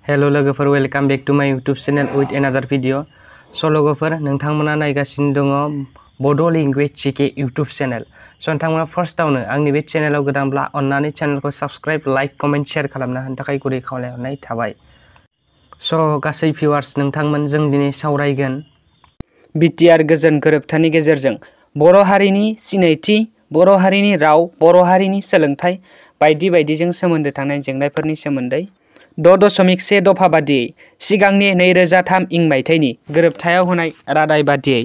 Hello लोगोफोर, welcome back to माय YouTube channel with एनादार video. स' लोगोफोर, नोंथांमोना नायगासिनो दङ बड' लेंगुवेज जिके यूट्यूब चैनल। स' नोंथांमोना फार्स्टआवनो आंनि बे चैनलाव गोदानब्ला अन्नानै चैनलखौ साबस्क्राइब, लाइक, कमेन्ट, शेयार खालामनो होनो थाखाय गुरै खावलायहरनाय थाबाय। स' गासै भिउवार्स, नोंथांमोन जों दिनै सावरायगोन बिटिआर गोजोन गोरोबथानि गेजेरजों बर' हारिनि सिनायथि, बर' हारिनि राव, बर' हारिनि सोलोंथाइ बायदि बायदिजों सोमोन्दो थानाय जेंनाफोरनि सोमोन्दै 6.1 दफा बादियै सिगांनि 2003 इं मायथाइनि गोरोबथायाव होनाय रादाय बादियै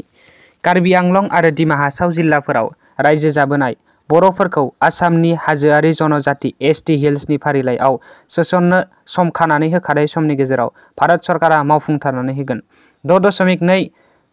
कार्बि आंलं आरो दिमा हासाव जिल्लाफोराव रायजो जाबोनाय बर'फोरखौ आसामनि हाजोआरि जनजाति एसटि हिल्सनि फारिलाइयाव सोसननो सम खानानै होखानाय समनि गेजेराव भारत सरकारा मावफुंथारनानै होगोन। 6.2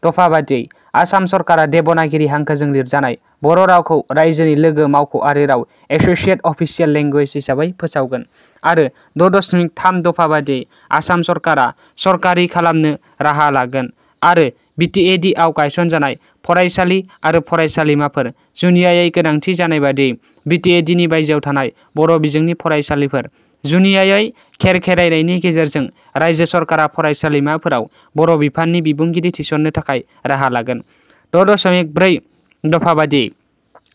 दफा बादियै आसाम सरकारा देबनागिरि हांखोजों लिरजानाय बर' रावखौ रायजोनि लोगो मावख'आरि राव एस'सिएट अफिसियेल लेंगुवेज हिसाबै फोसावगोन आरो 6.3 दफा बादियै आसाम सरकारा सरकारि खालामनो राहा लागोन आरो बिटिएडि आव गायसनजानाय फरायसालि आरो फरायसालिमाफोर जुनियायै गोनांथि जानाय बादियै बिटिएडिनि बायजोआव थानाय बर' बिजोंनि फरायसालिफोर जुनियायै खेरखेरायनायनि गेजेरजों रायजो सरकारा फरायसालिमाफोराव बर' बिफाननि बिबुंगिरि थिसननो थाखाय राहा लागोन। 6.4 दफा बादियै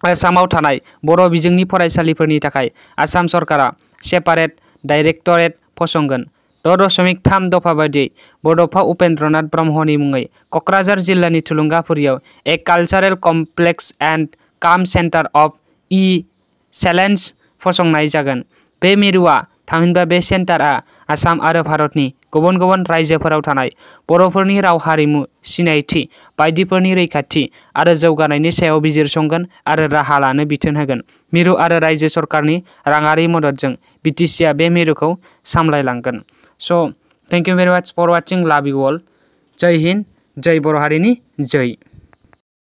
आसामाव थानाय बर' बिजोंनि फरायसालिफोरनि थाखाय आसाम सरकारा सेपारेट डाइरेक्टरेट फसंगोन। 6.3 दफा बादियै बड'फा उपेन्द्रनाथ ब्रह्मनि मुङै क'क्राझार जिल्लानि थुलुंगाफुरियाव ए कालचारेल कमप्लेक्स एन्ड काम सेन्टार अफ एक्सेलेन्स फसंनाय जागोन। बे मिरुआ थामहिनबा बे सेन्टारआ आसाम आरो भारतनि गुबुन गुबुन रायजोफोराव थानाय बर'फोरनि राव, हारिमु, सिनायथि बायदिफोरनि रैखाथि आरो जौगानायनि सायाव बिजिरसंगोन आरो राहा लानो बिथोन होगोन। मिरु आरो रायजो सरकारनि राङारि मददजों बिटिसिआ बे मिरुखौ सामलायलांगोन। स' थेंक इउ भेरि माच फर वाचिं, लाभ इउ अल। जय हिन्द, जय बर' हारिनि जय।